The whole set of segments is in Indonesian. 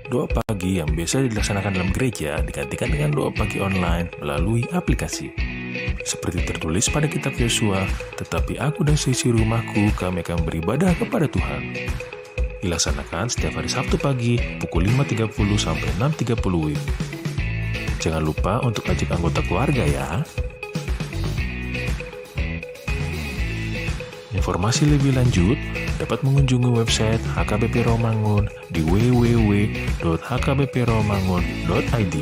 Doa pagi yang biasa dilaksanakan dalam gereja digantikan dengan doa pagi online melalui aplikasi. Seperti tertulis pada kitab Yosua, tetapi aku dan seisi rumahku kami akan beribadah kepada Tuhan. Dilaksanakan setiap hari Sabtu pagi pukul 5.30 sampai 6.30 WIB. Jangan lupa untuk ajak anggota keluarga ya. Informasi lebih lanjut dapat mengunjungi website HKBP Rawamangun di www.hkbprawamangun.id.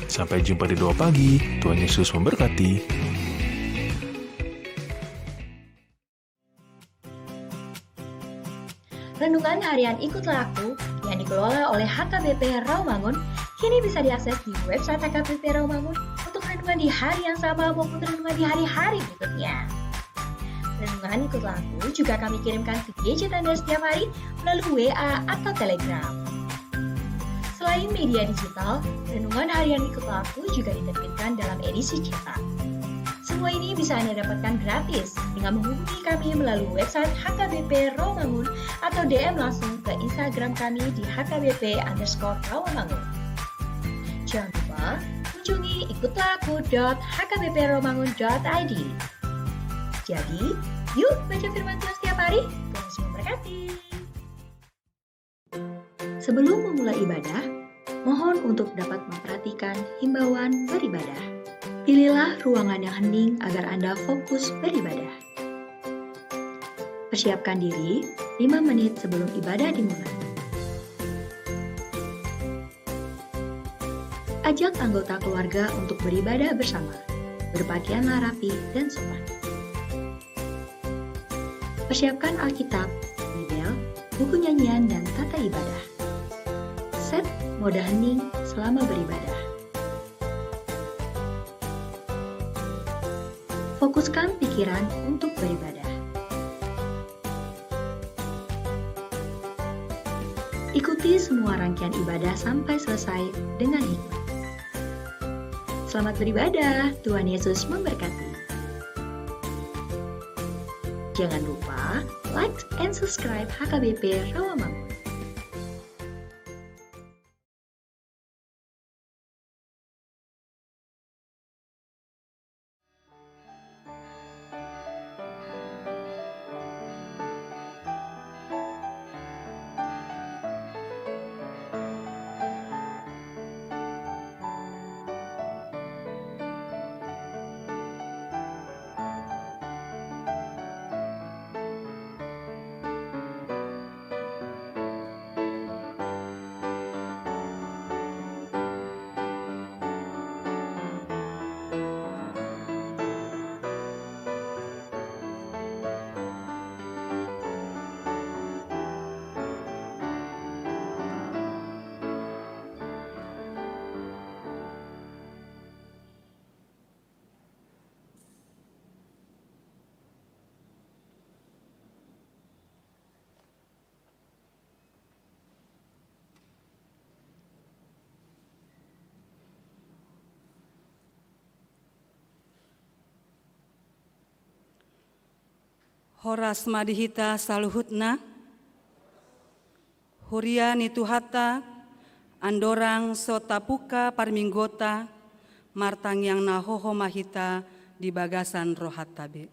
Sampai jumpa di doa pagi. Tuhan Yesus memberkati. Renungan harian Ikutlah Aku yang dikelola oleh HKBP Rawamangun kini bisa diakses di website HKBP Rawamangun untuk renungan di hari yang sama maupun renungan di hari-hari berikutnya. Renungan Ikutlah Aku juga kami kirimkan ke gadget Anda setiap hari melalui WA atau Telegram. Selain media digital, renungan harian Ikutlah Aku juga diterbitkan dalam edisi cetak. Semua ini bisa Anda dapatkan gratis dengan menghubungi kami melalui website HKBP Rawamangun atau DM langsung ke Instagram kami di HKBP_Rawamangun. Jangan lupa kunjungi ikutlahku.hkbprawamangun.id. Jadi, yuk baca firman Tuhan setiap hari. Tuhan Yesus memberkati. Sebelum memulai ibadah, mohon untuk dapat memperhatikan himbauan beribadah. Pilihlah ruangan yang hening agar Anda fokus beribadah. Persiapkan diri 5 menit sebelum ibadah dimulai. Ajak anggota keluarga untuk beribadah bersama. Berpakaianlah rapi dan sopan. Persiapkan Alkitab, Bibel, buku nyanyian, dan tata ibadah. Set mode hening selama beribadah. Fokuskan pikiran untuk beribadah. Ikuti semua rangkaian ibadah sampai selesai dengan hikmat. Selamat beribadah, Tuhan Yesus memberkati. Jangan lupa like and subscribe HKBP Rawamangun. Horas madihita saluhutna, huria nituhata, andorang sotapuka parminggota, martang yang nahoho mahita di bagasan rohatabe.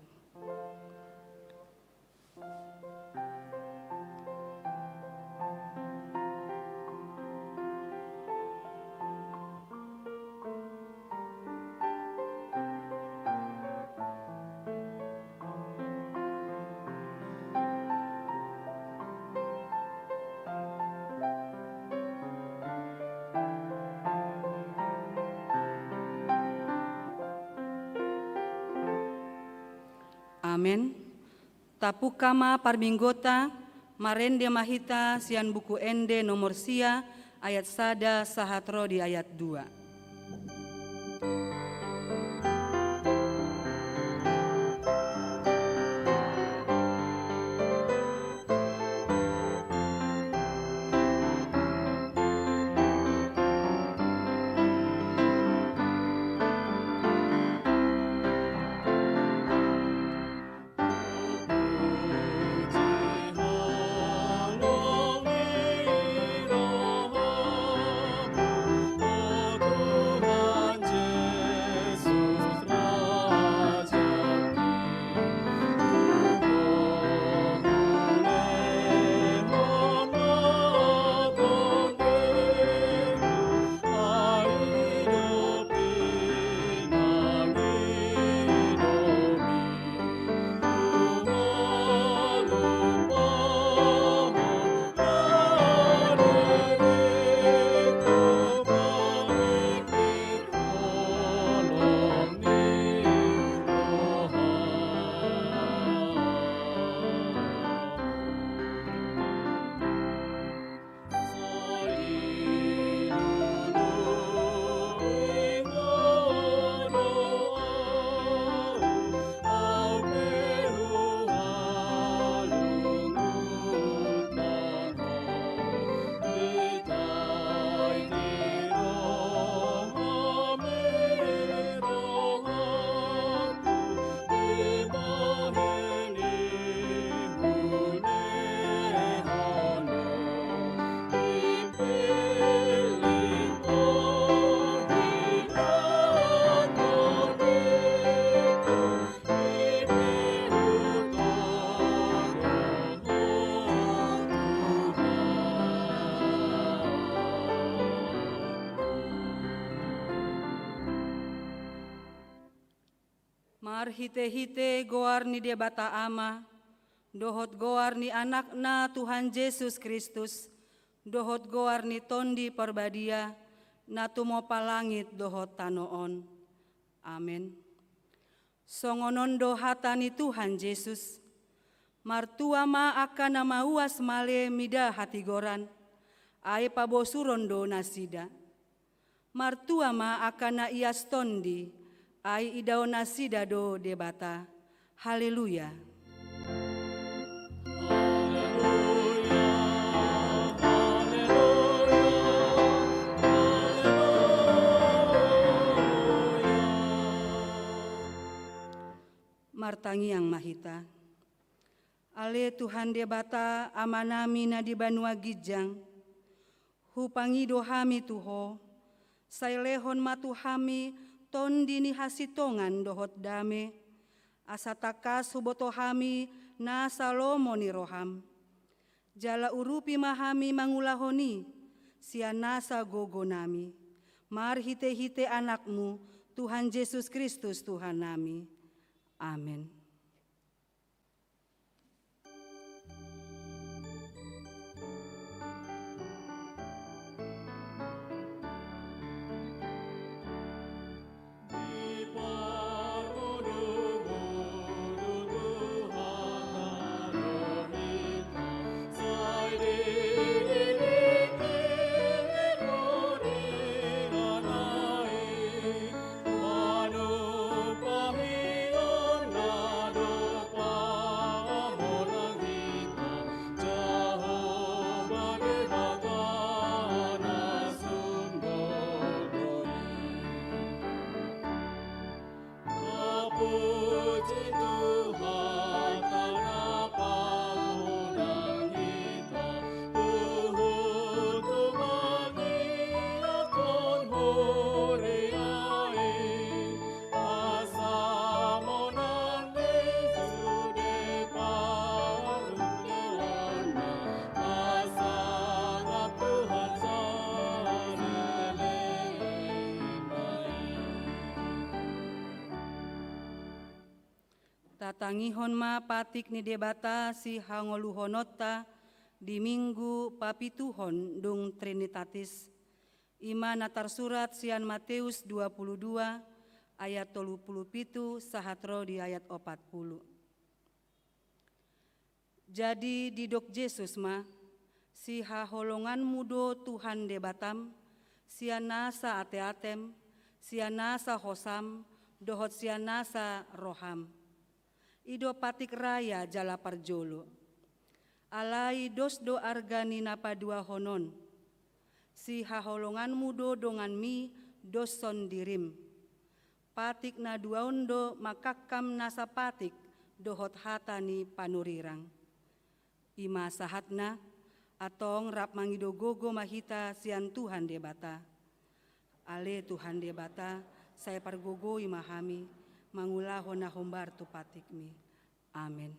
Amen. Tapukama parminggota, marende mahita sian buku ende nomor sia, ayat sada sahatro di ayat 2. Mar hite-hite goar ni dia bata ama, dohot goar ni anakna Tuhan Yesus Kristus, dohot goar ni tondi perbadia, na tumo palangit dohot tanoon. Amin. Songonondo hatani Tuhan Yesus, martua ma akan nama uas male mida hati goran, ai pabosurondo nasida. Martua ma akan na ias tondi, ai idao nasida do debata. Haleluya. Martangi yang mahita. Ale Tuhan debata amanami na di banua gijang. Hupangi dohami tuho. Sailehon matuhami tondi ni hasitongan dohot dame. Asatakas hubotohami na salomo ni roham. Jala urupi mahami mangulahoni. Sianasa gogo nami. Mar hite-hite anakmu Tuhan Yesus Kristus Tuhan nami. Amin. Tatangihon ma patik ni debata si hangoluhonota di minggu papituhon dung Trinitatis. Ima natar surat sian Matius 22 ayat 37 sahatro di ayat 40. Jadi didok Yesus ma si haholongan mudo Tuhan debatam sianasa ate-atem sianasa hosam dohot sianasa roham. Ido patik raya jala parjolo. Alai dos do argani napa dua honon. Si haholongan mudo dongan mi dos son dirim. Patik na duaundo makakam nasa patik dohot hatani panurirang. Ima sahatna atong rap mangido gogo mahita sian Tuhan debata. Ale Tuhan debata saya pargogo imahami. Mangulaho na humbar tu patikmi. Amin.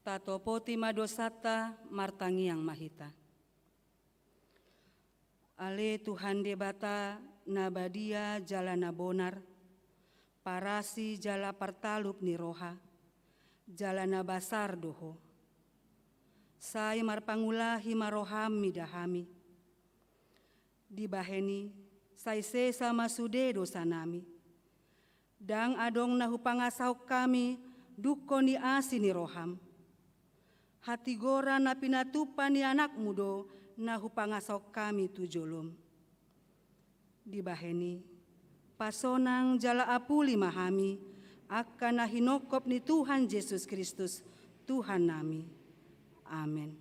Tatopoti madosata martangi yang mahita. Ale Tuhan debata nabadia jalana bonar, parasi jala partalup ni roha, jalana basar doho. Sai marpangulahi maroham midahami. Dibaheni sai sesa masude dosa nami. Dang adong nahu pangasauk kami duko ni asi ni roham. hati gora na pinatupan ni anak mudo na hupangasok kami tujolom. Dibaheni, pasonang jala apuli mahami, akan nahinokop ni Tuhan Yesus Kristus, Tuhan nami. Amin.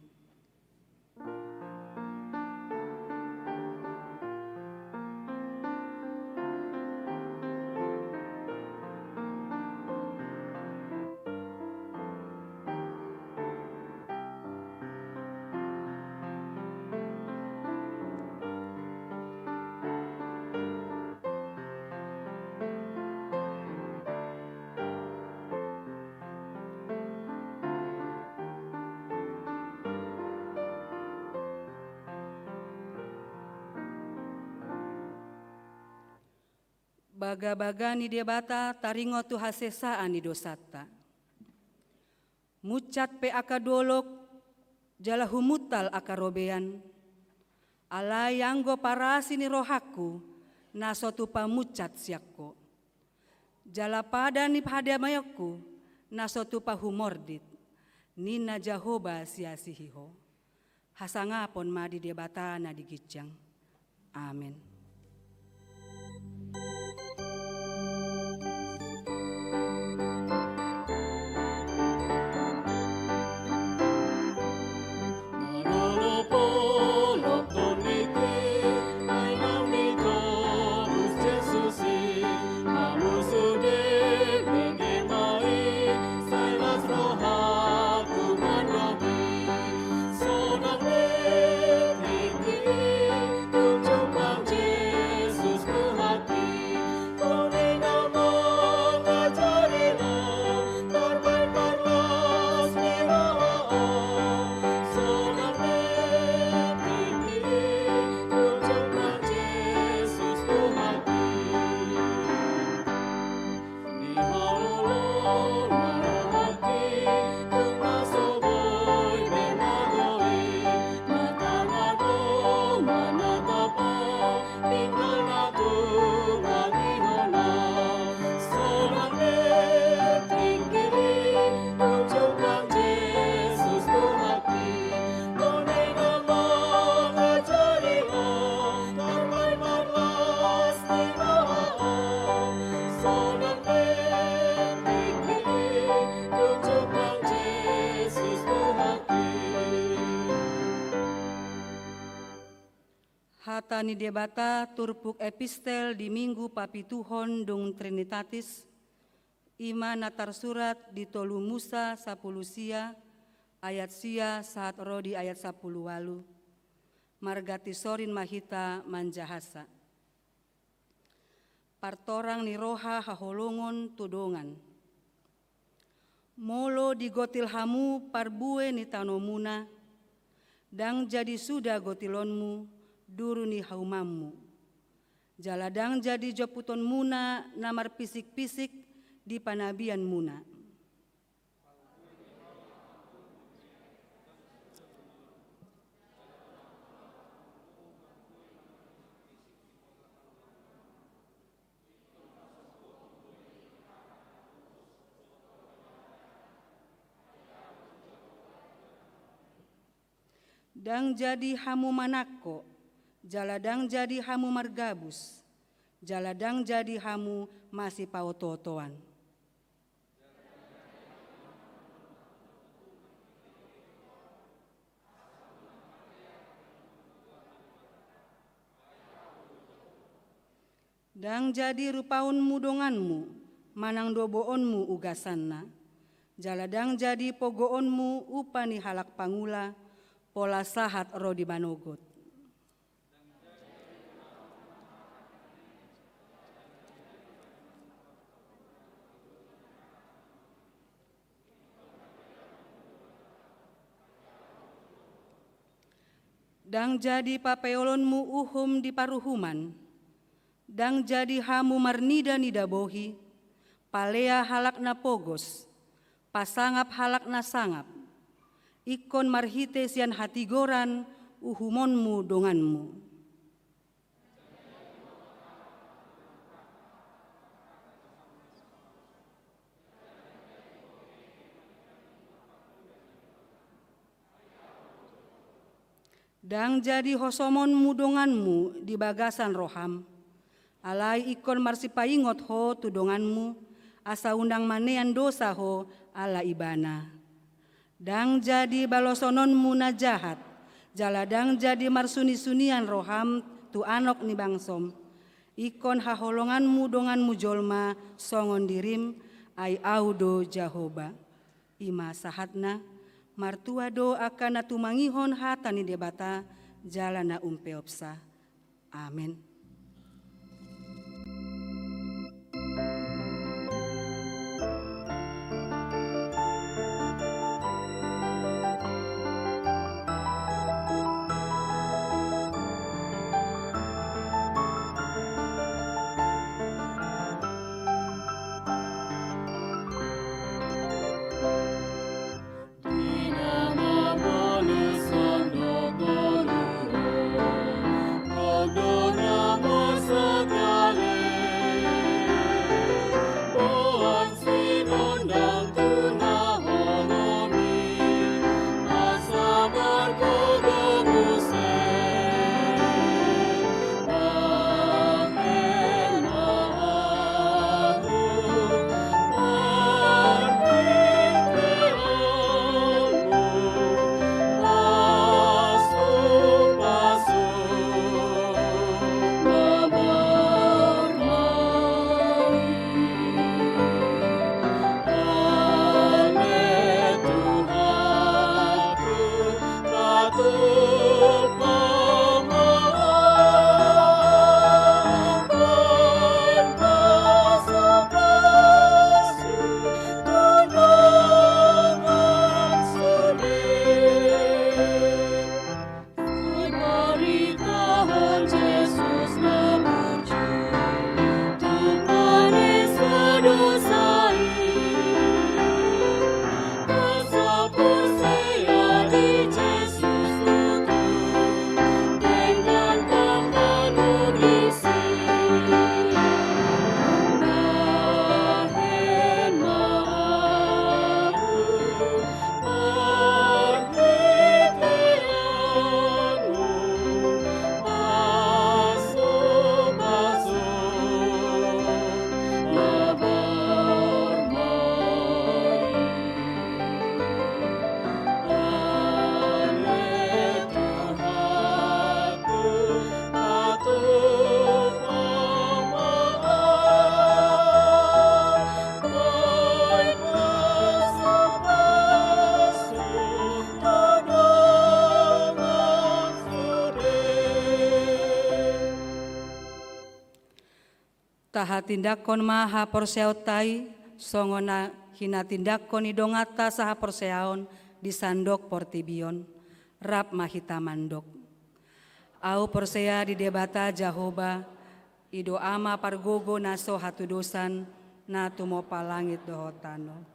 Baga-baga ni debata taringo tu hasesaan ni dosata. Mucat pe aka dolok jala humutal aka robean. Alayanggo parasi ni rohaku nasotu pamucat siakko. Jala pada ni padamayaku nasotu pahumordit. Nina Jahoba siasihiho. Hasangapon ma di debata na digijang. Amin. Hata ni debata turpuk epistel di minggu papituhon dung Trinitatis, ima natar surat di tolu Musa 10 sia, ayat sia saat rodi ayat 10 walu, margati sorin mahita manjahasa. Partorang ni roha haholongon tudongan. Molo digotil hamu parbue ni tanomuna, dang jadi sudah gotilonmu, duru ni haumammu. Jaladang jadi joputon muna namar pisik-pisik di panabian muna. Dang jadi hamu manako, jaladang jadi hamu margabus, jaladang jadi hamu masih pautotoan. Dang jadi rupaunmu donganmu, manang doboonmu ugasanna, jaladang jadi pogoonmu upani halak pangula, pola sahat rodi banogot. Dang jadi papeolonmu uhum di paruhuman, dang jadi hamu marnida nida bohi, palea halak na pogos, pasangap halak na sangap, ikon marhite sian hatigoran uhumonmu donganmu. Dang jadi hosomon mudonganmu di bagasan roham. Alai ikon marsipaingot ho tudonganmu, asa undang manean dosa ho ala ibana. Dang jadi balosononmu na jahat, jaladang jadi marsuni-sunian roham tu anok ni bangsom. Ikon haholonganmu donganmu jolma songon dirim ai audo Jahoba. Ima sahatna martua do akan tumangihon hatani debata jalana umpeopsa. Amin. Taha tindakon maha porseautai, songona hina tindakon idongata saha porseaon di sandok portibion, rap mahita mandok. Au porsea di debata Jahoba, ido ama pargogo naso hatu dosan, na tumopa langit dohotano.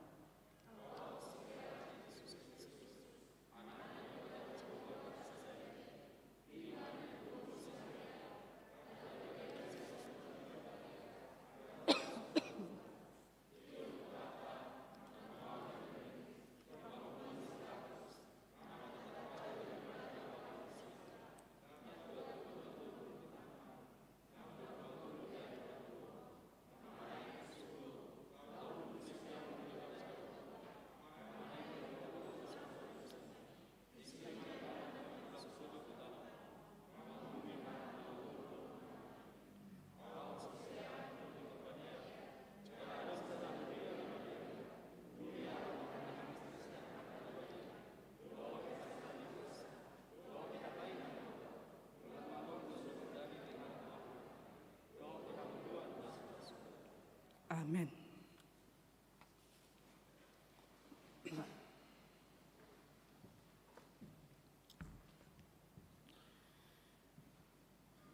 Amin.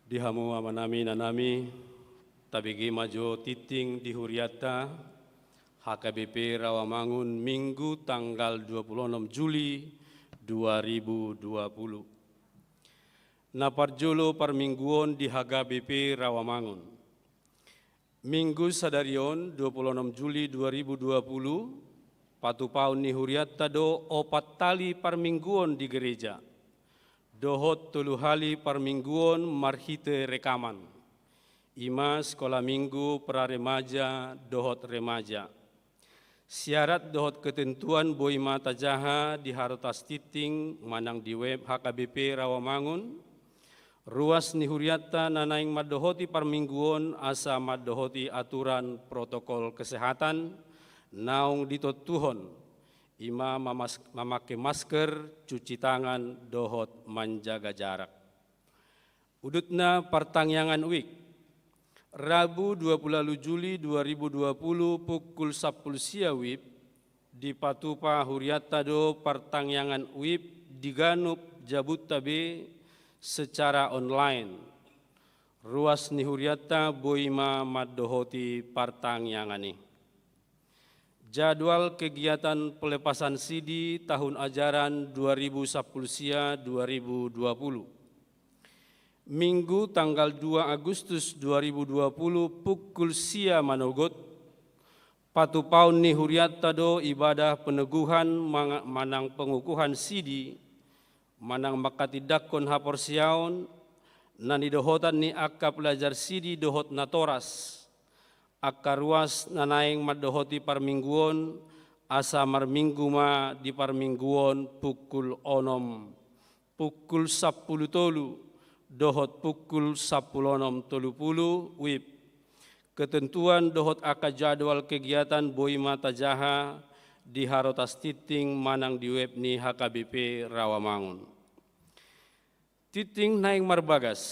Dihamu amanami nanami, tabigi majo titing di Huriata, HKBP Rawamangun Minggu tanggal 26 Juli 2020. Naparjolo parmingguon di HKBP Rawamangun. Minggu sadarion 26 Juli 2020, patupaun ni Huriata do opat tali parmingguon di gereja. dohot tuluhali parmingguon marhite rekaman. Ima sekolah minggu pra remaja dohot remaja. Syarat dohot ketentuan boima tajaha di harotas titing manang di web HKBP Rawamangun. Ruas nihuriata nanaing madohoti parmingguon asa madohoti aturan protokol kesehatan naung ditotuhon. Ima memakai masker, cuci tangan, dohot menjaga jarak. Udutna pertangyangan week. Rabu 20 Juli 2020 pukul 10 siawib di Patupa Huriata do pertangyangan WIB diganup Jabodetabek secara online. Ruas ni Huriata boima madohoti pertangyangani. Jadwal kegiatan pelepasan CD tahun ajaran 2010 2020. Minggu tanggal 2 Agustus 2020 pukul sia manogot patupaun ni Huriata do ibadah peneguhan manang pengukuhan CD manang makatidakon hapor siaon nani dohotan ni akka pelajar CD dohot natoras akka ruas nanaing madohoti parmingguon asa marminggu ma di parmingguon pukul 6 pukul 10 tolu dohot pukul 10.30 WIB. Ketentuan dohot aka jadwal kegiatan boima tajaha di harotas titing manang di web ni HKBP Rawamangun. Titing naing marbagas.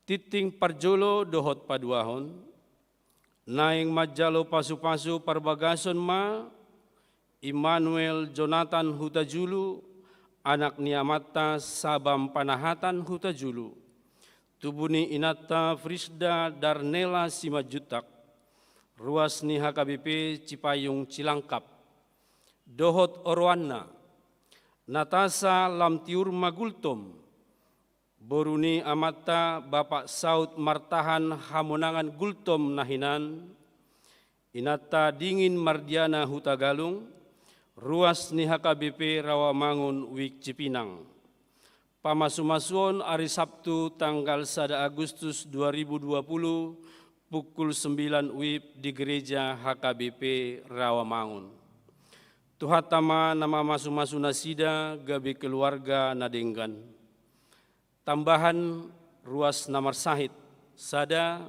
Titing parjolo dohot paduahon. Naing majalo pasu-pasu parbagason ma Immanuel Jonathan Hutajulu anak niamata sabam panahatan Hutajulu, tubuni inata Frisda Darnela Simajutak, ruas ni HKBP Cipayung Cilangkap, dohot Orwana, Natasa Lamtiur Magultom, boruni amata Bapak Saud Martahan Hamonangan Gultom Nahinan, inata Dingin Mardiana Hutagalung, ruas ni HKBP Rawamangun Wik Cipinang. Pamasumasuon hari Sabtu tanggal 1 Agustus 2020 pukul 9 WIB di gereja HKBP Rawamangun. Tuhatama nama masu-masu nasida gabi keluarga nadenggan. Tambahan ruas namar sahid sada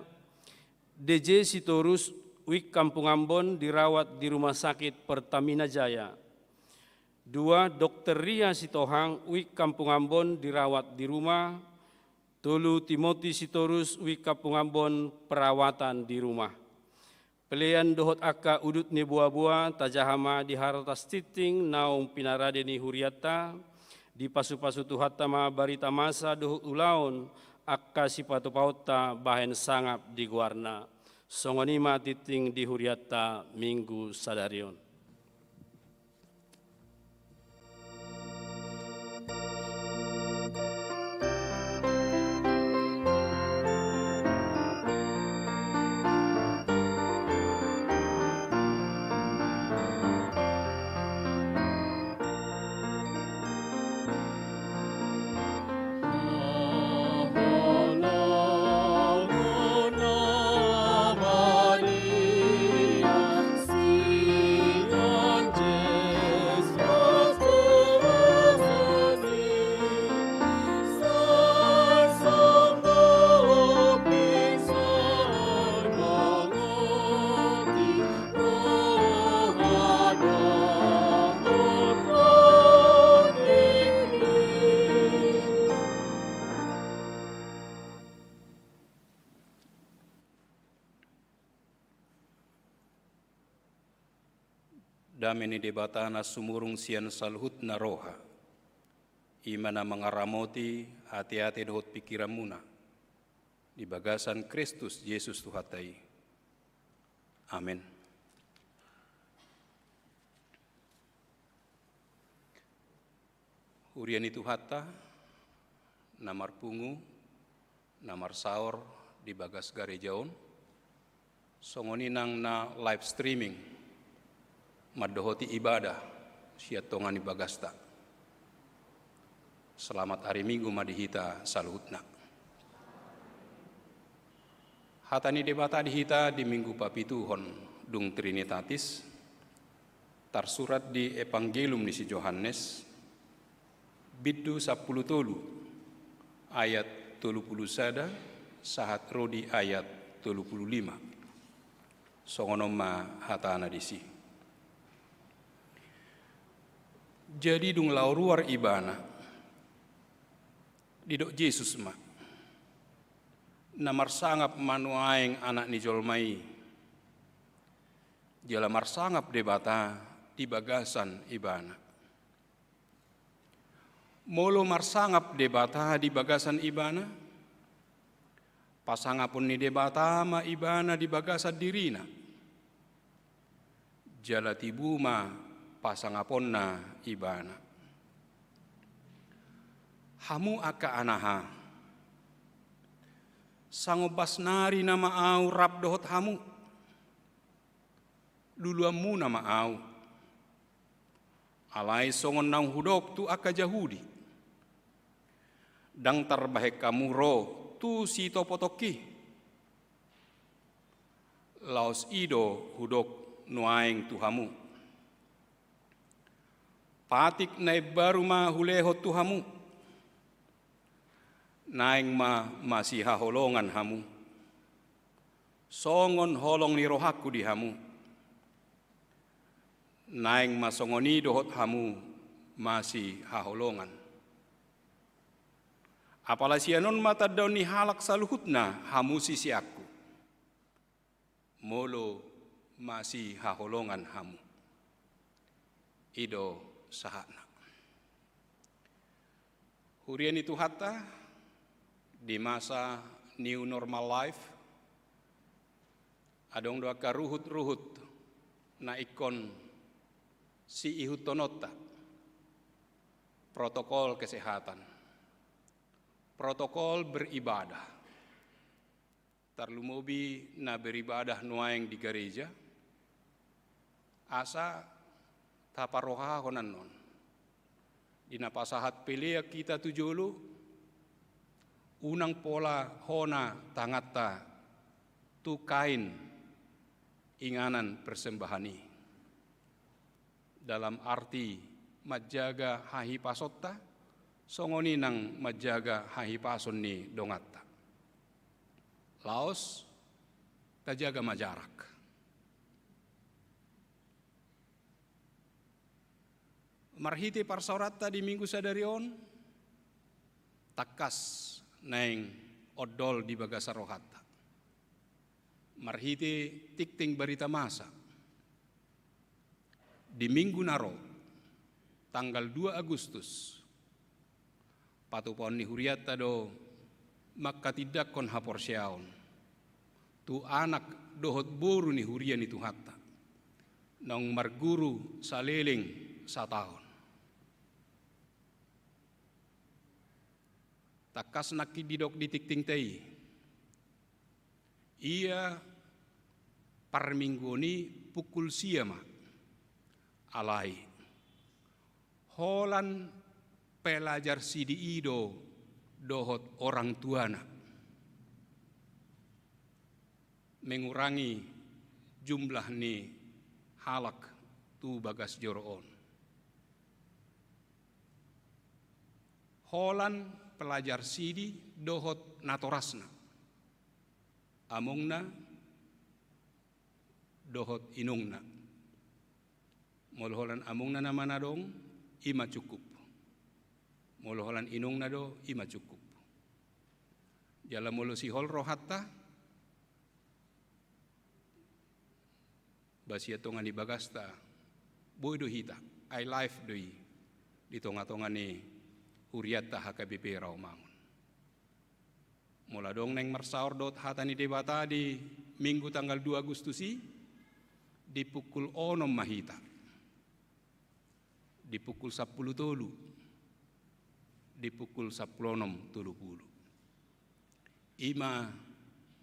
DJ Sitorus Wik Kampung Ambon dirawat di Rumah Sakit Pertamina Jaya. 2. Dr. Ria Sitohang Wik Kampung Ambon dirawat di rumah. 3. Timothy Sitorus Wik Kampung Ambon perawatan di rumah. Pelayan dohot aka udut ni buah-buah tajahama di harotas titing naung pinaradeni Huriata di pasu-pasu tuhatama barita masa dohot ulaon akka sipatu pauta bahen sangap di guarna. Songonima titing di Huriata minggu sadarion. Dameni debatana sumurung sian salhut naroha. Imana mengaramoti hati-hati dohot pikiran muna. Di bagasan Kristus Yesus Tuhatai. Amin. Huriani Tuhata, namar pungu, namar saor di bagas garejaon. Songoni nang na live streaming. Madohoti ibadah siat tongani bagasta. Selamat hari Minggu madihita saluhutna. Hatani debata dihita di Minggu Papituhon dung Trinitatis, tersurat di Evangelium ni si Yohanes, biddu 10 ayat 31 sahat rodi ayat 35. Songonoma hatana disi. Jadi dung lauruar ibana didok Yesus ma namar sangap manuaeng anak ni jolmai jala marsangap debata di bagasan ibana molo marsangap debata di bagasan ibana pasangapun ni debata ma ibana di bagasan dirina jala tibuma pasangaponna ibana hamu aka anaha sangobas nari nama au rab dohot hamu luluamu nama au alai songon nang hudok tu aka Jahudi dang tarbahek kamu ro tu si topotoki laos ido hudok nuaeng tu hamu patik nai baru ma huleho tu hamu naing ma masih haholongan hamu songon holong ni rohaku di hamu naing ma songoni dohot hamu masih haholongan apalagi anon mata daun ni halak saluhutna hamu sisi aku molo masih haholongan hamu ido sahana hurian itu hatta di masa new normal life adong doa karuhut-ruhut na ikon si ihutonota protokol kesehatan protokol beribadah tarlumobi na beribadah nuaeng di gereja asa taparoha honan non di napasahat pelea kita tujulu unang pola hona tangata tu kain inganan persembahani dalam arti majaga hahi pasotta songoni nang majaga hahi pason ni dongatta laos tajaga majarak marhiti parsauratta di minggu sadarion takas naing odol di bagasa rohata marhiti tikting berita masa di minggu naro tanggal 2 Agustus patupon ni huriata do makatidak kon haporsyaon tu anak dohot boru ni hurian itu hatta nong marguru saleling satahun takas nak didok di tikting tei ia parminggoni pukul siama alai holan pelajar sidi ido dohot orang tuana mengurangi jumlah ni halak tu bagas joroon holan pelajar sidi dohot natorasna amungna dohot inungna molholan amungna namana dong ima cukup molholan inungna do ima cukup jala molo si hol rohatta basia tongan di bagasta boy do hita I life doi di tonga-tonga ni huriata HKBP Rawamangun. Mula dong neng marsaur dot hatani debata di minggu tanggal 2 Agustusi di pukul 6 mahita. Di pukul 10 tolu. Di pukul 10:30. Ima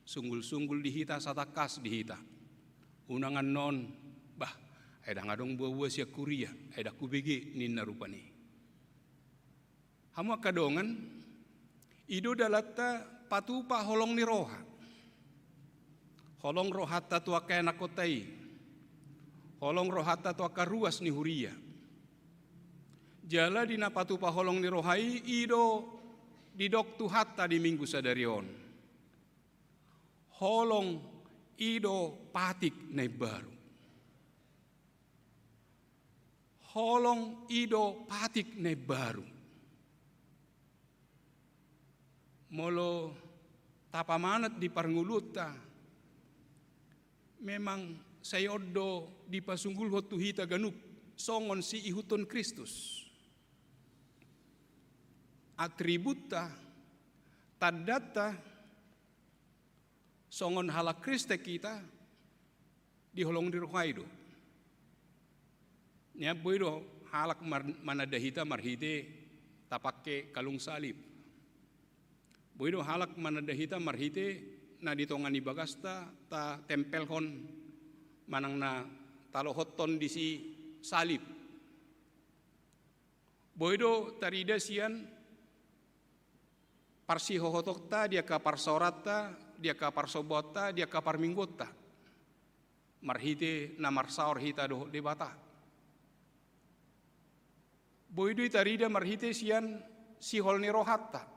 sunggul-sunggul dihita satakas dihita. Unangan non bah ada ngadong buah-buah sia kuria ada kubege ninna rupani. Hamu kadongan ido dalatta patupa holong ni roha. Holong rohata tua kena kotai. Holong rohata tua karuas ni huria. Jala dina patupa holong ni rohai ido didok tu hatta di minggu sadarion. Holong ido patik nai baru. Holong ido patik nai baru. Molo tapamanat di parnguluta. Memang sayodo di pasunggul hotu hita ganup songon si ihuton Kristus. Atributa tadata songon hala Kriste kita di holong di rohaido. Nya boido halak manadahita marhite tapake kalung salib. Boido halak manadahita marhite na ditongani bagasta ta tempel hon manang na talohotton di si salib. Boido tarida sian parsi hohotokta dia ka parsorata dia ka parsobota dia ka parminggota. Marhite na marsaor hita doh debata. Boido tarida marhite sian si holni rohatta.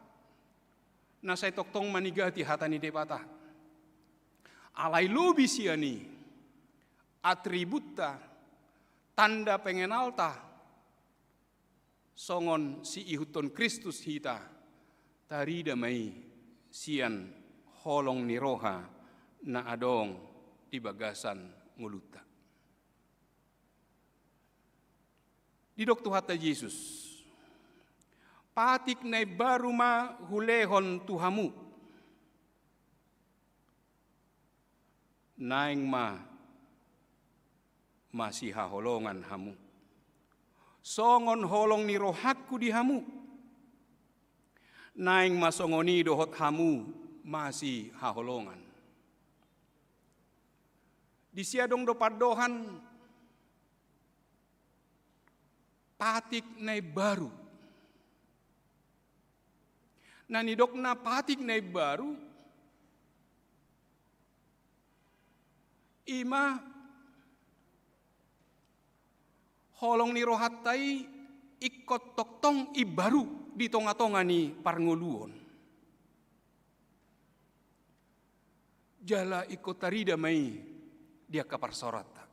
Na saya toktong manigati hatani debata. Alai lubi siani atributa tanda pengenalta songon si ihuton Kristus hita tarida mai sian holong ni roha na adong di bagasan nguluta. Di doktu hatta Yesus patik nai baru ma hulehon tuhamu. Naing ma masih haholongan hamu. Songon holong ni rohakku di hamu. Naing masongoni dohot hamu masih haholongan. Di siadong dopadohan patik nai baru. Nah nidokna patik nai baru ima holong ni rohatai ikot toktong ibaru di tonga-tonga ni parngoluon. Jala ikot tarida mai dia kapar sorata.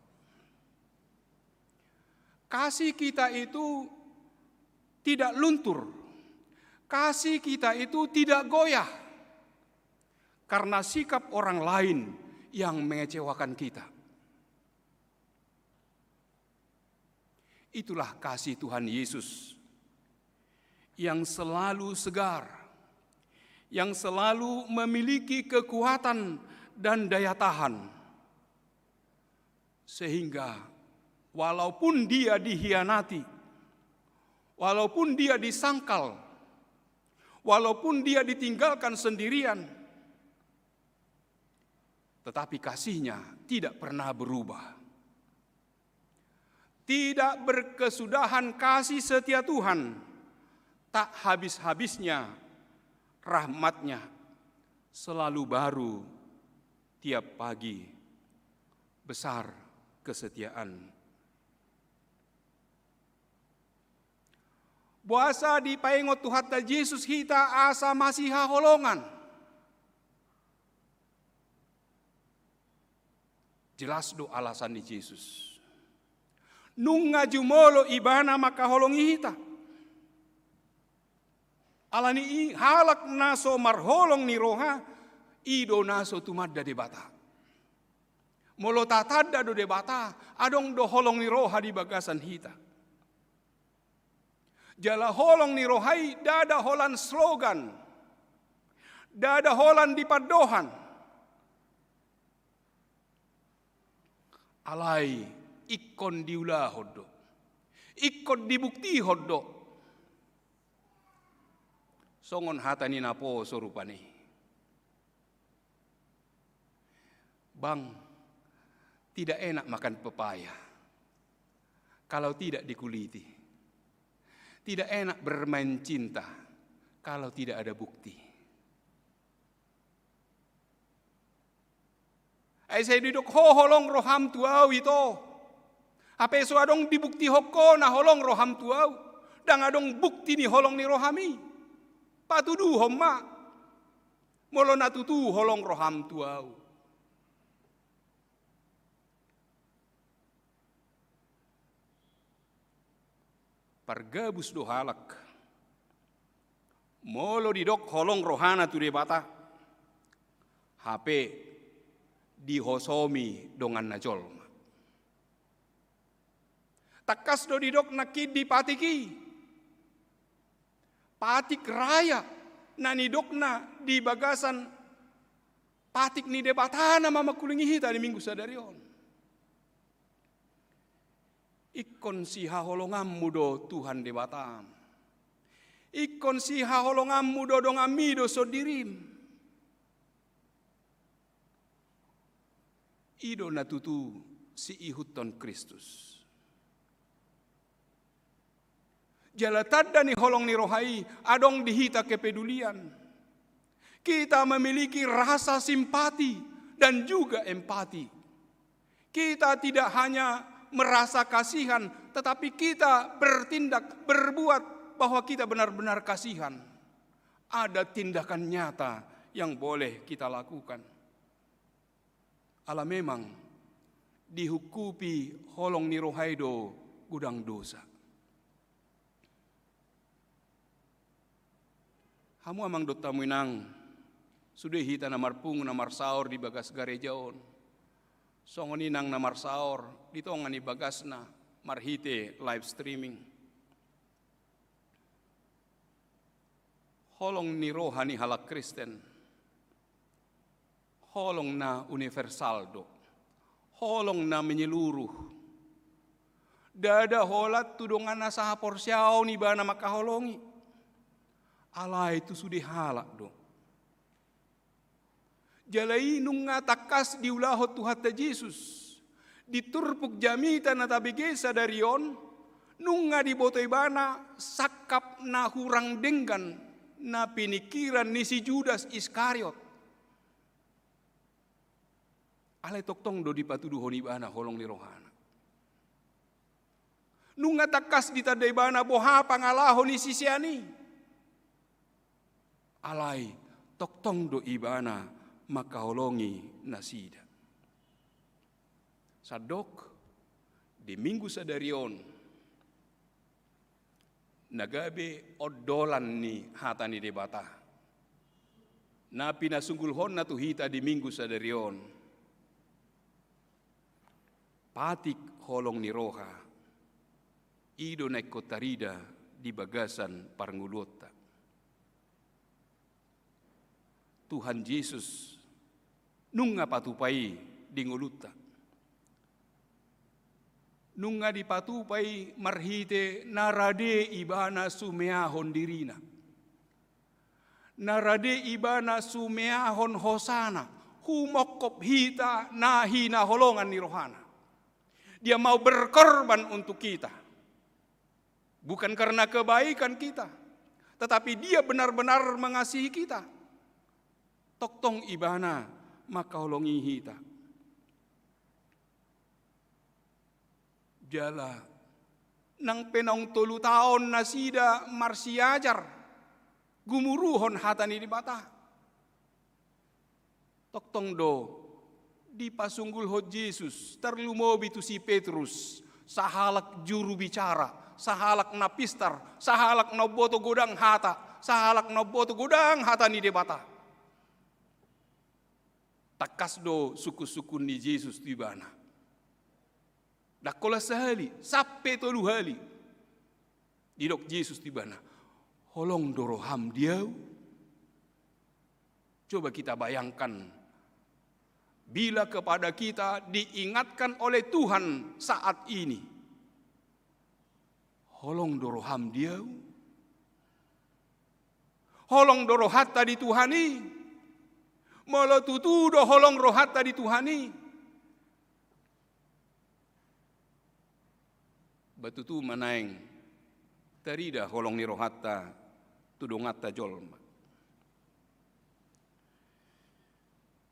Kasih kita itu tidak luntur. Kasih kita itu tidak goyah karena sikap orang lain yang mengecewakan kita. Itulah kasih Tuhan Yesus yang selalu segar, yang selalu memiliki kekuatan dan daya tahan. Sehingga walaupun dia dihianati, walaupun dia disangkal, walaupun dia ditinggalkan sendirian, tetapi kasihnya tidak pernah berubah. Tidak berkesudahan kasih setia Tuhan, tak habis-habisnya rahmatnya selalu baru tiap pagi, besar kesetiaan. Buasa di paingot Tuhan Yesus hita asa masih haholongan. Jelas do alasan di Yesus. Nung ngajumolo ibana maka holongi hita. Alani halak naso marholong ni roha ido naso tumadda debata. Molo tatada do debata adong do holong ni roha di bagasan hita. Jala holong ni rohai dada holan slogan, dada holan di padohan. Alai ikon diulah hodo, ikon dibukti hodo. Songon hatani napo sorupani. Bang, tidak enak makan pepaya kalau tidak dikuliti. Tidak enak bermain cinta kalau tidak ada bukti. Saya duduk holong roham tuau itu. Apa so adong dibukti hoko na holong roham tuau. Dan adong bukti ni holong ni rohami. Patudu homma. Molo natutu holong roham tuau. Pargabus do halak. Molo didok holong rohana tu debata. HP dihosomi dongan najolma. Takas do didok nakid di patiki. Patik raya nanidokna di bagasan patik ni debatana mama kulingi hita di minggu sadarion. Ikon si haholongammu do Tuhan debatam. Ikon si haholongammu do dongami do sodirim. Ido natutu si ihuton Kristus. Jalatadda ni holong ni rohai adong dihita kepedulian. Kita memiliki rasa simpati dan juga empati. Kita tidak hanya merasa kasihan, tetapi kita bertindak, berbuat bahwa kita benar-benar kasihan. Ada tindakan nyata yang boleh kita lakukan. Ala memang dihukupi holong ni rohaido gudang dosa. Hamu amang dot tamuinang sudah hita namar pung namar saur di bagas garejaon. Songoni nang namar saur ditongani bagasna marhite live streaming. Holong ni rohani halak Kristen. Holong na universal do. Holong na menyeluruh. Dada holat tudongan na saha porsyao ni bana makaholongi. Allah itu sudah halak do. Jalai nunga takas diulahot Tuhan Yesus. Diturpuk jamita na tabigesa darion. Nunga dibotoi bana sakap na hurang denggan na pinikiran ni si Judas Iskariot. Alai toktong do dipatudu honi bana holong ni rohana. Nunga takas ditadai bana boha pangalahon ni sisiani. Alai toktong do ibana makaholongi nasida. Sadok di minggu sadarion nagabe odolan ni hatani debata. Napi nasunggul hon na tuhita di minggu sadarion. Patik holong ni roha. Ido naik kotarida di bagasan parngulota. Tuhan Yesus nunga patupai di nguluta. Nunga dipatupai marhite narade ibana sumeahon dirina. Narade ibana sumeahon hosana. Humokop hita nahina holongan ni rohana. Dia mau berkorban untuk kita. Bukan karena kebaikan kita. Tetapi dia benar-benar mengasihi kita. Toktong ibana makaholongi hita. Jala nang penong 3 taon nasida marsiajar gumuruhon hatani di bata. Toktong do di pasunggul hot Yesus terlumobi tu si Petrus sahalak juru bicara, sahalak napistar, sahalak noboto godang hata, sahalak noboto godang hatani di bata. Takas do suku-suku ni Yesus di bana. Dakola sehali, sampai 3 hali. Didok Yesus di bana. Holong doroham dia. Coba kita bayangkan. Bila kepada kita diingatkan oleh Tuhan saat ini. Holong doroham dia. Holong dorohat tadi Tuhani. Molo tutu do holong rohat tadi Tuhani. Batutu manaeng tarida holong ni rohatta tudongata jolma.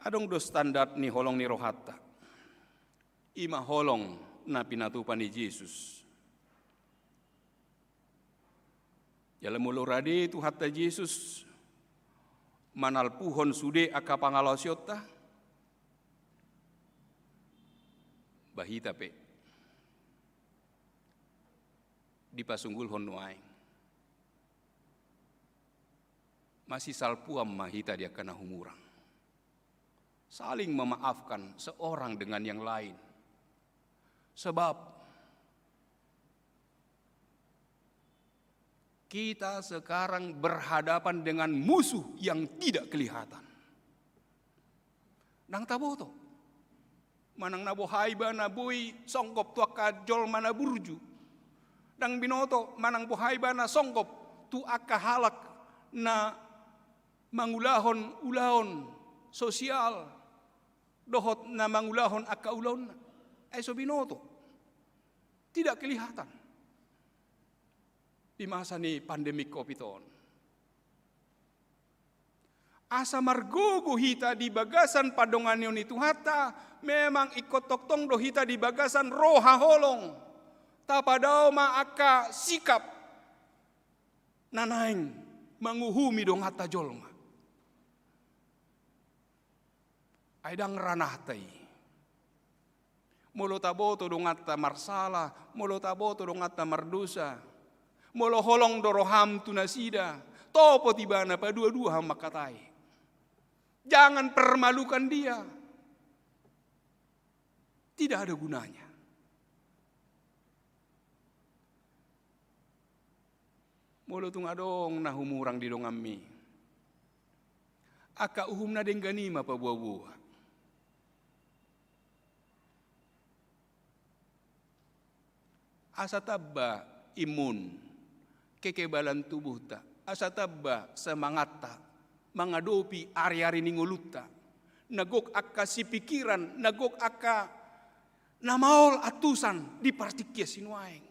Adong do standar ni holong ni rohata. Ima holong na pinatupan ni Yesus. Jalan mulu rade tu hatta Yesus manal puhon sude aka pangalosiota. Bahita pe. Di pasunggul hon nuaing. Masih salpuam mahita dia kena humurang. Saling memaafkan seorang dengan yang lain. Sebab kita sekarang berhadapan dengan musuh yang tidak kelihatan. Nang taboto. Manang nabo haiba nabui songkop tuaka jol mana burju. Dang binoto manang bo haiba na songkop tu aka halak na mangulahon ulahon sosial. Dohot na mangulahon aka ulahon. So binoto. Tidak kelihatan. Di masa ni pandemi COVID-19. Asa margogo hita di bagasan padongan ni tuhata memang ikut toktong do hita di bagasan roha holong. Tapadao maaka sikap nanaing manguhumi dong hata jolma. Aidang ranah tai. Molo taboto dong hata marsala, molo taboto dong hata mardosa. Molo holong doroham tunasida, topo tibana pa dua-dua ham makatai. Jangan permalukan dia. Tidak ada gunanya. Molo tung adong na humurang di dongami. Aka uhum na dengganima pa buah-buah. Asa tabba imun. Kekebalan tubuh ta, asa tabba semangat ta, mangadopi ari-ari ninguluta, nagok akka si pikiran, nagok akka namaol atusan di partikya sinuaing.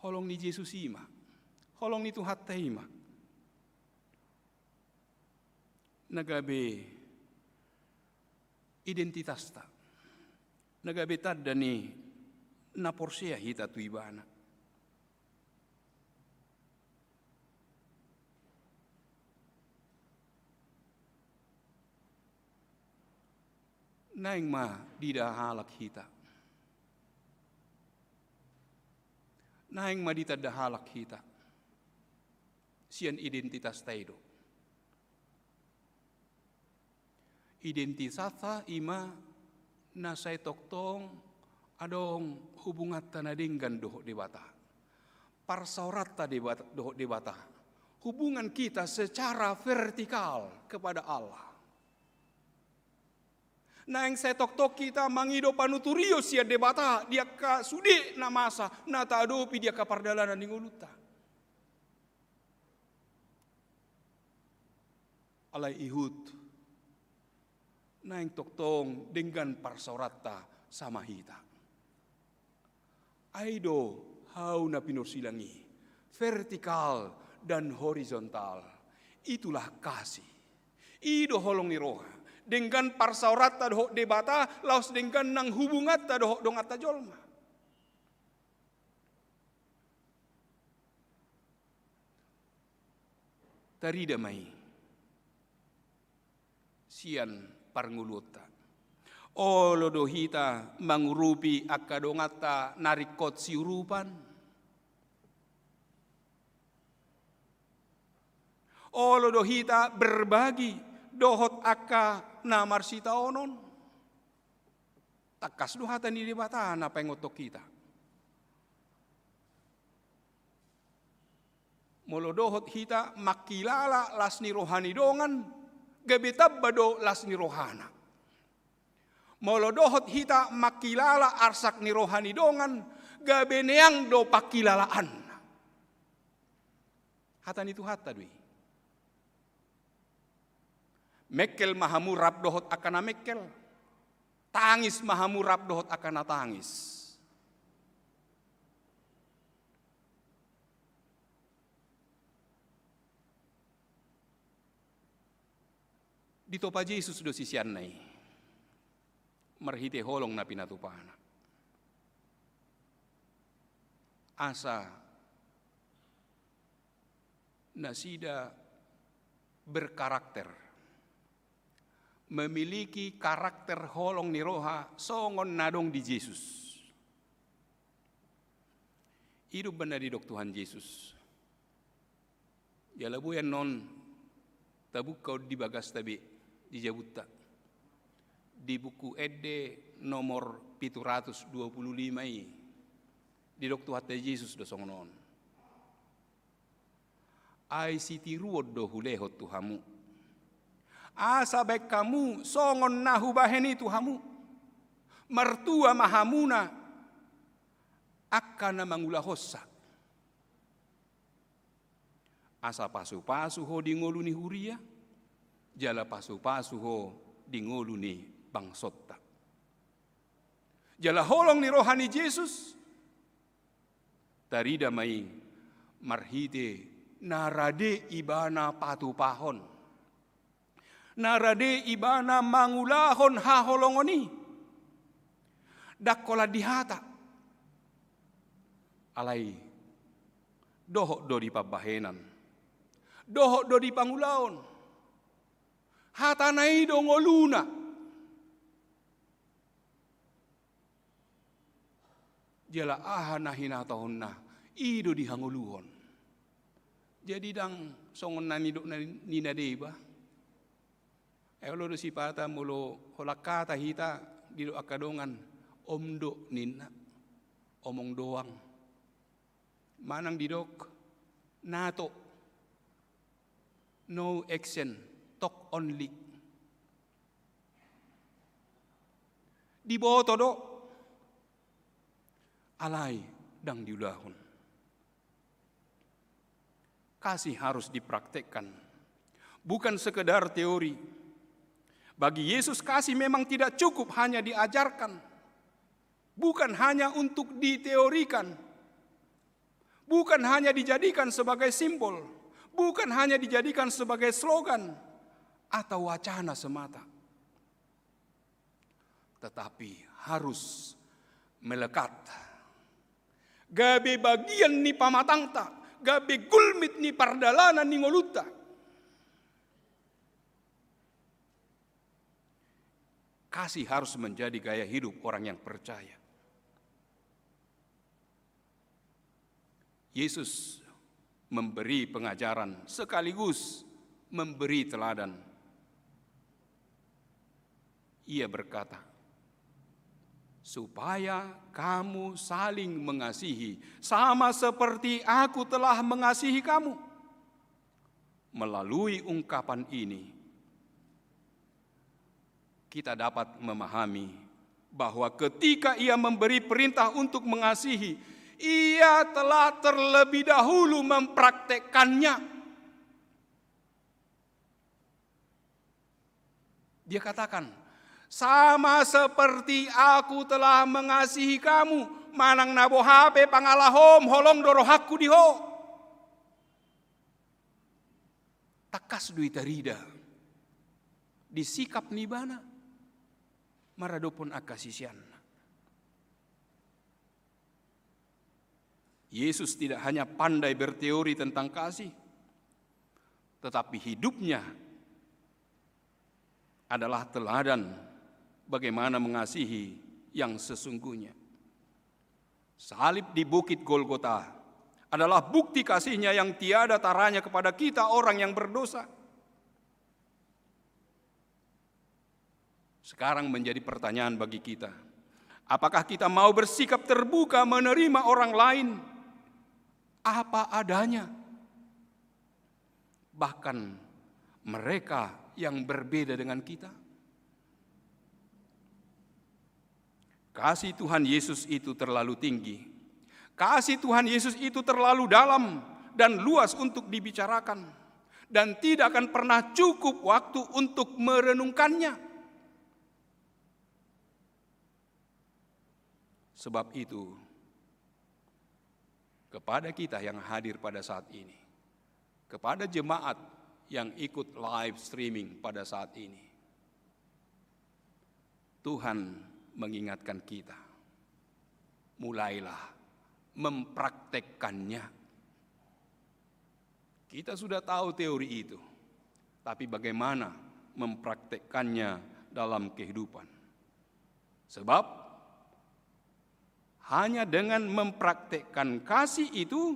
Holong ni Yesus ima, holong ni Tuhan ima, nagabe identitas ta. Nagabetad dani na porsia hita tu ibana. Naing ma dida halak hita. Naing ma dita dahalak hita. Sian identitas taido. Identitas ima na say toktong adong hubungan tanadinggan dohok debata. Parsaurata dohok debata. Hubungan kita secara vertikal kepada Allah. Na yang say toktok kita mangido panuturio sia debata dia ka sude na masa na taadopi dia ka pardalanan ninguluta. Alai ihud na yang toktong dengan parsaurata sama hita. Aido hau na pinursilangi, vertikal dan horizontal. Itulah kasih. Ido holong ni roha. Dengan parsaurata dohok debata, laos dengan nang hubungata dohok dongata jolma. Tarida mai. Sian parnguluta. Olo dohita mangurupi akadongata narikot siurupan. Olo dohita berbagi dohot akka namarsita onon. Takas dohata ni debatan apa yang otok kita. Molo dohot hita makilala lasni rohani dongan. Gabetab bado las ni rohana. Molo dohot hita makilala arsak ni rohani dongan. Gabeneang do pakilalaan. Hatan itu hata dui. Mekel mahamurab dohot akana mekel. Tangis mahamurap dohot akan tangis. Di topa Yesus do sisian nai. Merhite holong na pinatupana. Asa nasida berkarakter. Memiliki karakter holong ni roha songon nadong di Yesus. Hidup benar di dok Tuhan Yesus. Jalabuyan non tabuk kau di bagas tabi di Jabuta. Di buku Ede nomor 725 di dok Tuhan Yesus do songon. Ai siti ruod do hulehot Tuhamu. Asa baik kamu songon nahu baheni Tuhamu. Mertua mahamuna akan mangula hossa. Asa pasu-pasu ho di ngoluni huria. Jala pasu-pasu ho di ngoluni bangsotta. Jala holong ni rohani Yesus. Tarida mai marhite narade ibana patu pahon. Narade ibana mangulahon haholongoni. Dakola dihata. Alai dohok do di pabahenan. Dohok do di pangulaon. Hatanai do ngoluna. Jala ahana hina tahunna ido di hanguluhon. Jadi dang songon nani do nina deba. Elo do sipata mulo holakata hita di do akadongan omdo nina omong doang. Manang didok nato no action talk only. Di boto do alai dang diulahun. Kasih harus dipraktekkan, bukan sekedar teori. Bagi Yesus kasih memang tidak cukup hanya diajarkan. Bukan hanya untuk diteorikan. Bukan hanya dijadikan sebagai simbol. Bukan hanya dijadikan sebagai slogan atau wacana semata. Tetapi harus melekat. Gabe bagian ni pamatangta. Gabe gulmit ni pardalanan ni ngoluta. Kasih harus menjadi gaya hidup orang yang percaya. Yesus memberi pengajaran sekaligus memberi teladan. Ia berkata, supaya kamu saling mengasihi sama seperti aku telah mengasihi kamu. Melalui ungkapan ini, kita dapat memahami bahwa ketika ia memberi perintah untuk mengasihi, ia telah terlebih dahulu mempraktekkannya. Dia katakan, sama seperti aku telah mengasihi kamu, manang nabo hape pangalahom holong dorohaku diho. Takas duit tarida, disikap nibana. Maradopon akasisian. Yesus tidak hanya pandai berteori tentang kasih, tetapi hidupnya adalah teladan bagaimana mengasihi yang sesungguhnya. Salib di Bukit Golgota adalah bukti kasihnya yang tiada taranya kepada kita orang yang berdosa. Sekarang menjadi pertanyaan bagi kita. Apakah kita mau bersikap terbuka menerima orang lain apa adanya? Bahkan mereka yang berbeda dengan kita. Kasih Tuhan Yesus itu terlalu tinggi. Kasih Tuhan Yesus itu terlalu dalam dan luas untuk dibicarakan. Dan tidak akan pernah cukup waktu untuk merenungkannya. Sebab itu, kepada kita yang hadir pada saat ini, kepada jemaat yang ikut live streaming pada saat ini, Tuhan mengingatkan kita, mulailah mempraktekkannya. Kita sudah tahu teori itu, tapi bagaimana mempraktekkannya dalam kehidupan? Sebab hanya dengan mempraktekkan kasih itu,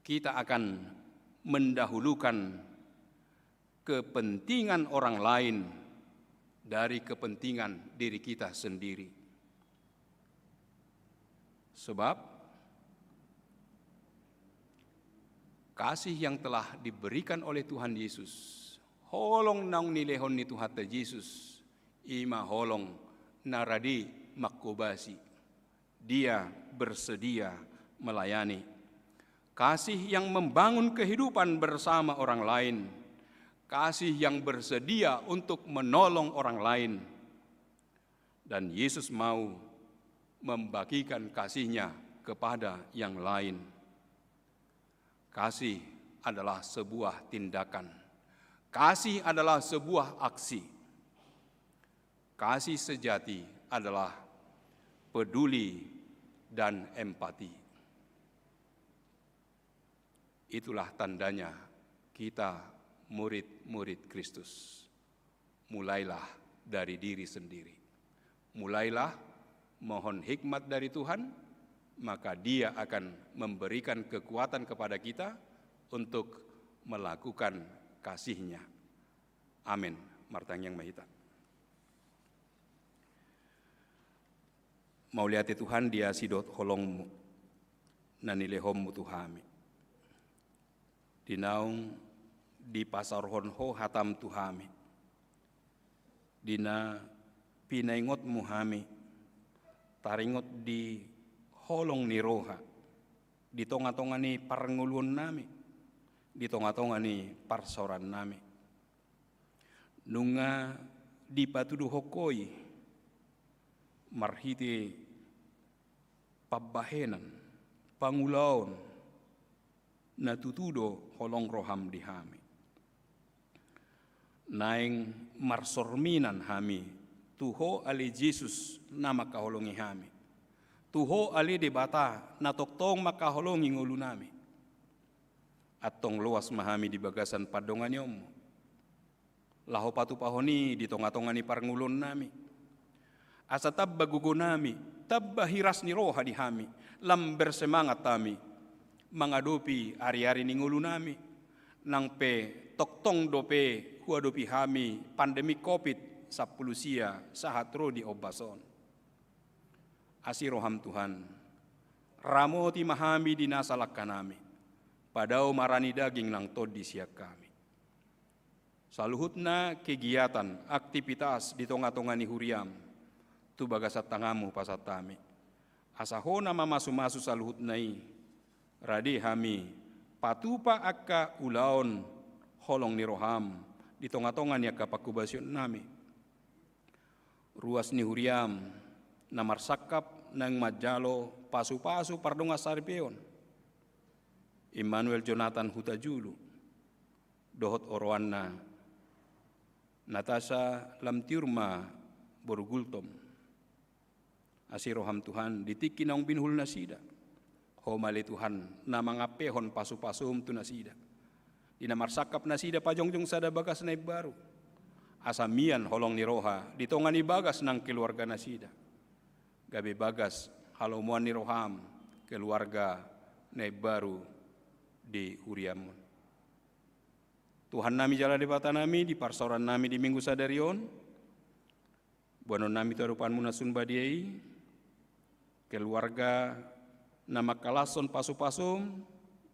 kita akan mendahulukan kepentingan orang lain dari kepentingan diri kita sendiri. Sebab kasih yang telah diberikan oleh Tuhan Yesus, holong nang nilehon ni Tuhan Yesus, ima holong naradi makobasi. Dia bersedia melayani. Kasih yang membangun kehidupan bersama orang lain. Kasih yang bersedia untuk menolong orang lain. Dan Yesus mau membagikan kasih-Nya kepada yang lain. Kasih adalah sebuah tindakan. Kasih adalah sebuah aksi. Kasih sejati adalah peduli dan empati. Itulah tandanya kita murid-murid Kristus. Mulailah dari diri sendiri. Mulailah mohon hikmat dari Tuhan, maka Dia akan memberikan kekuatan kepada kita untuk melakukan kasih-Nya. Amin. Martang yang mahita. Mau lihat Tuhan, Dia sidot holongmu, nanilehommu Tuhami. Dinaung di pasar honho hatam Tuhami. Dina pinaingot muhami. Taringot di holong ni roha. Di tonga-tonga ni parngulun nami. Di tonga-tonga ni parsoran nami. Nunga di patudu hokoi. Marhiti pabahenan. Pangulaon. Natutudo holong roham dihami. Naing marsorminan hami, tuho ali Jesus na makaholongi hami. Tuho ali debata na toktong makaholongi ngulu nami. At tong luas mahami di bagasan padongan yom. Laho patu pahoni di tonga-tonga ni parngulon nami. Asa tabba gugo nami, tabba hiras ni roha di hami, lam bersemangat tami. Mangadopi hari-hari ni ngulu nami. Nang pe toktong dope huadopi hami pandemi COVID 10 sia sahatro di obason. Asiroham Tuhan, ramoti mahami dinasalak kanami, padao marani daging nang tod di siak kami. Saluhutna kegiatan, aktivitas di tonga-tonga ni huriam, tu bagasat tangamu pasatami. Asahona mamasu-masu saluhutnai, radi hami, patupa akka ulaon holong ni roham di tonga-tonga ni akka pakubasyon nami. Ruas ni huriam namar sakap nang majalo pasu-pasu pardonga sarpeon. Immanuel Jonathan Hutajulu, dohot orwanna Natasha Lamtiurma Borgultom. Asiroham Tuhan ditiki naung binhul nasida. Homali Tuhan na mga pehon pasu-pasum tu nasida. Di namarsakap nasida pajongjong sada bagas na baru. Asamian holong ni roha ditongan ni bagas ng keluarga nasida. Gabi bagas halomuan ni roham keluarga na baru di huriamun. Tuhan nami jala di bata nami di parsoran nami di minggu sadarion. Buanon nami tarupan munasun badiai keluarga nama kalason pasu-pasum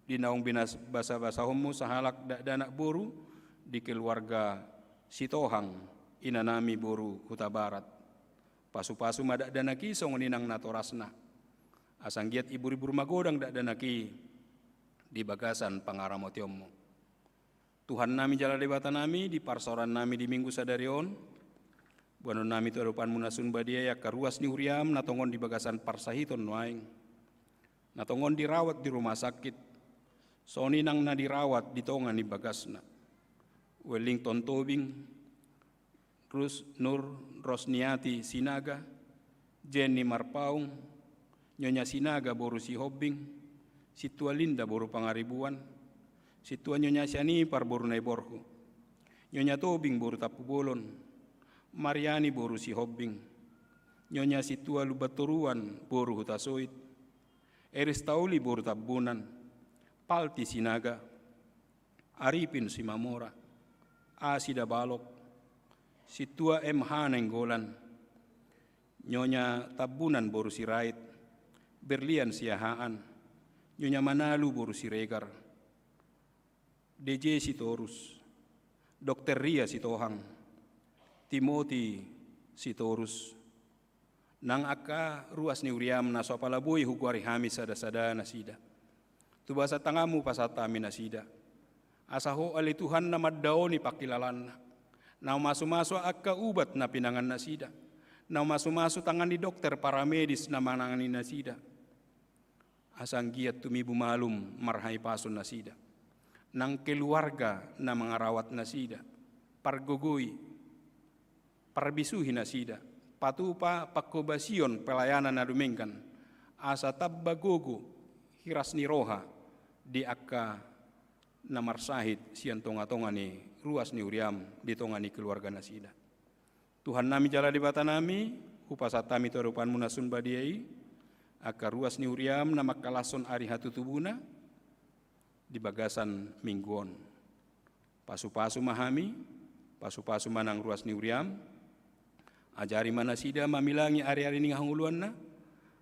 di naung binas basa-basa homo sahalak danak boru di keluarga Sitohang inanami boru Huta Barat pasu-pasu madak danaki song ninang natorasna asanggiat ibu-ibu magodang dak danaki di bagasan pangaramotiomu. Tuhan nami jala debata nami di parsoran nami di minggu sadarion Bano nami tu adopan munasun badia ya karuas ni uriam natongon di bagasan parsahiton waing. Natongon dirawat di rumah sakit. Soni nang na dirawat di tongan ni bagasna. Wellington Tobing, terus Nur Rosniati Sinaga, Jenny Marpaung, Nyonya Sinaga boru si Hobbing, Situa Linda boru pangaribuan, Situa Nyonya Siani par boru naiborhu, Nyonya Tobing boru tapu bolon, Mariani boru si Hobbing, Nyonya Situa Lubatoruan boru hutasoit, Eris Tauli boru tabunan, Palti Sinaga, Aripin Simamora, Asida Balok, Situa MH Nenggolan, Nyonya Tabunan boru si Rait, Berlian Siahaan, Nyonya Manalu boru si Regar, DJ Sitorus, Dr. Ria Sitohang, Timothy Sitorus, nang aka ruas ni uriam na sopalaboy hukwari hami sada-sada nasida. Tubasa tangamu pasatami nasida. Asaho ali Tuhan na maddao ni pakilalan na masu-masu akka ubat na pinangan nasida. Na masu-masu tangan ni dokter para medis na manangani nasida. Asang giat tumibu malum marhay pasun nasida. Nang keluarga na mga rawat nasida. Pargugoy, parbisuhin nasida. Patupa pakobasion pelayanan na dumingkan. Asa tabbagogo hiras ni roha di akka na marsahit siyan tonga-tonga ni ruas ni uriam di tonga ni keluarga nasida. Tuhan nami jala di bata nami, upasatami torupan munasun badiai, aka ruas ni uriam na makalason ari hatutubuna, di bagasan mingguon. Pasu-pasu mahami, pasu-pasu manang ruas ni uriam, ajari manasida mamilangi ari-ari ni ngahunguluan na,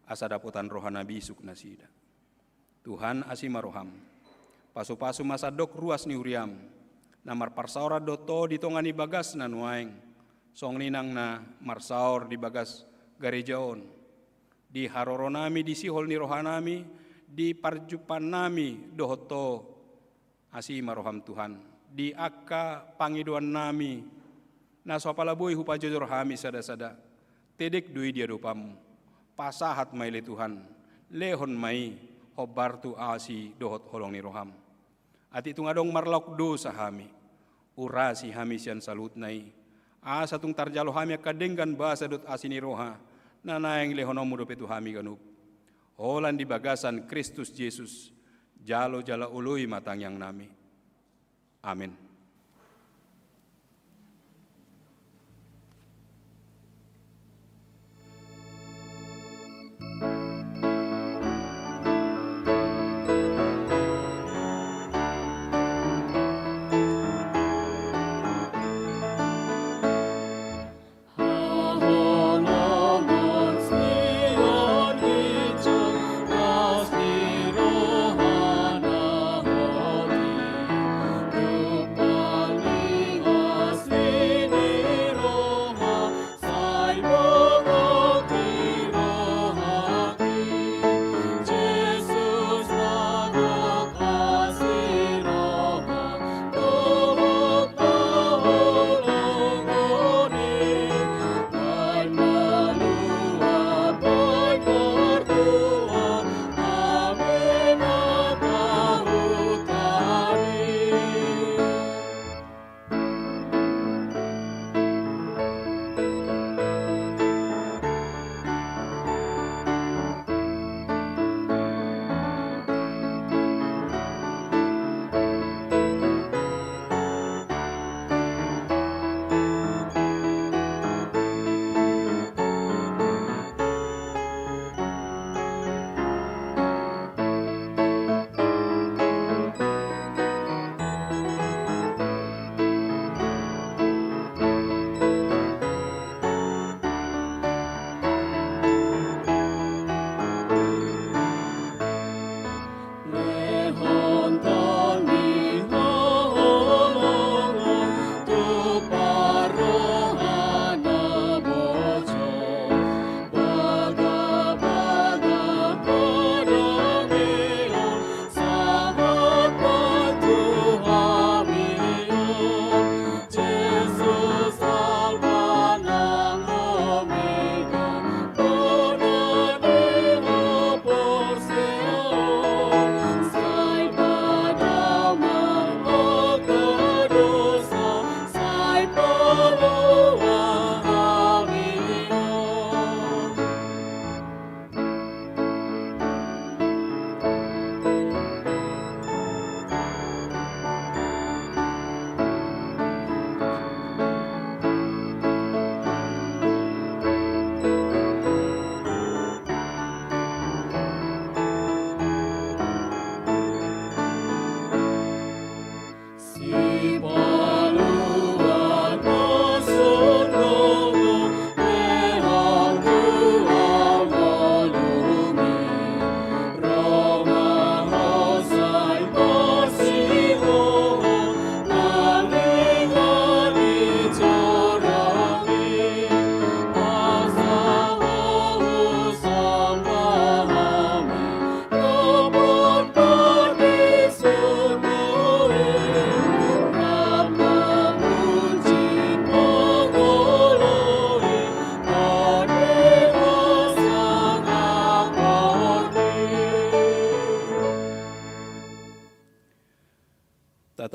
asa dapotan rohana bisuk nasida. Tuhan asimaroham. Pasu-pasu masadok ruas ni uriam. Namar parsaora doto di tongani bagas na nuaing. Song ninang na marsaor di bagas garejaon. Di haroro nami, di sihol ni rohanami, di parjupan nami dohoto asimaroham Tuhan. Di akka pangiduan nami. Na sopalaboy hupajojor hami sada-sada. Tedek dui dia dopamu. Pasahat maile Tuhan. Lehon mai hobartu asi dohot holong ni roham. Ati tung adong marlauk dosa hami, urasi hami sian salut nai. Asa tung tarjalo hami akadenggan bahasa dot asini roha, nanayang lehonomu dopetu hami ganup. Holan di bagasan Kristus Yesus, jalo jala ului matang yang nami. Amin. Rupa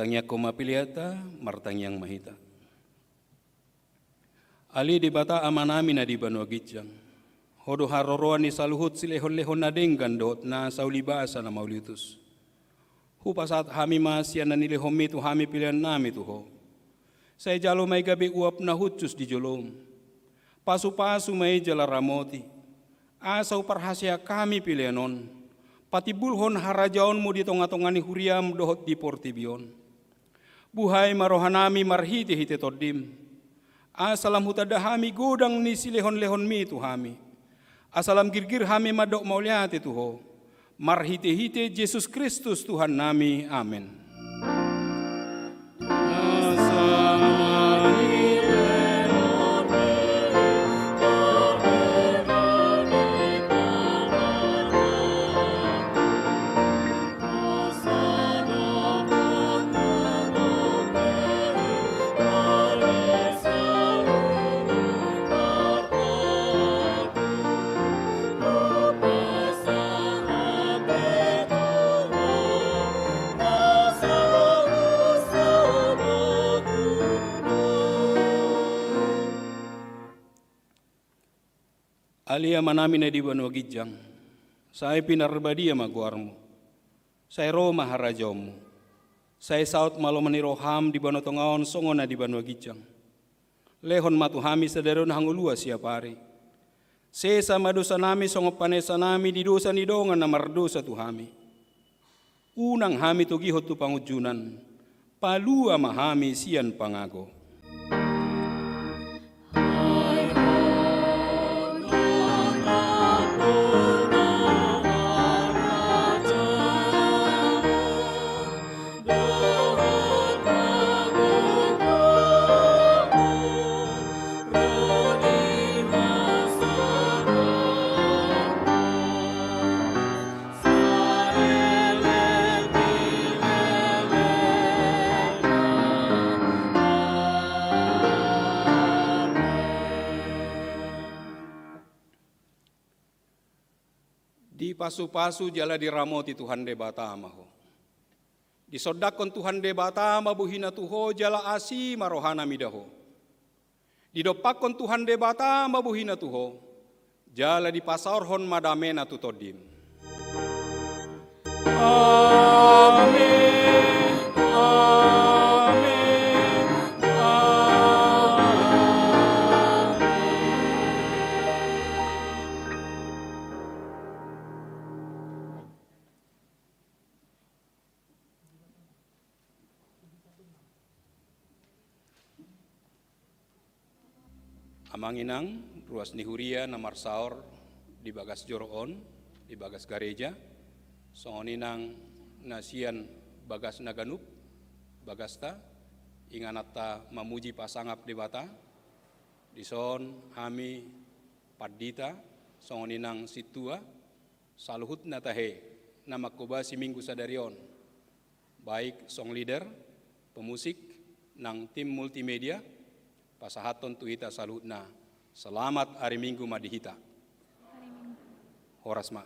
martangnya koma piliata, martangyang mahita. Ali di bata amanami na di banua gijang. Hodo haroroan ni saluhut silehon-lehon na denggan dohot na saulibasa na maulitus. Hupasat hami masya na nilehom itu hami pilihan nami tuho. Saya jalo may gabi uap na hutsus di jolom. Pasu-pasu may jala ramoti. Asaw parhasya kami pilihanon. Pati bulhon harajaon mo di tonga-tongani huriam dohot di portibion. Buhay marohanami marhiti hiti todim. Asalam hutada hami godang ni silehon-lehon mi tu hami. Asalam girgir hami madok mauliati tuho. Marhiti-hiti Yesus Kristus Tuhan nami. Amin. Alia manami na di banua gijang, saya pinarbadia maguarmu, saya Roma harajamu, saya saut malo maniroham di banua tongaon songona di banua gijang, lehon matu hami sadaron hangulua siap hari, sesa madosa nami songop panesa nami di dosa ni dongan na mardosa tu hami, unang hami tu gihot tu pangujunan, palua mahami sian pangago. Di pasu-pasu jala diramoti Tuhan de batama ho. Disodakon Tuhan de batama buhina tuho jala asi marohana midaho. Didopakon Tuhan de batama buhina tuho jala di pasaorhon madamena tutodim. Amin. Amanginang ruas nihuria na marsaor di bagas joroon, di bagas gareja, songoninang nasian bagas naganup, bagasta, inganata mamuji pasangap di bata, dison hami padita, songoninang situa, saluhut na tahe, na makubasi minggu sadarion, baik song leader, pemusik, nang tim multimedia, pasahaton tuhita salutna. Selamat hari Minggu madihita. Horas ma.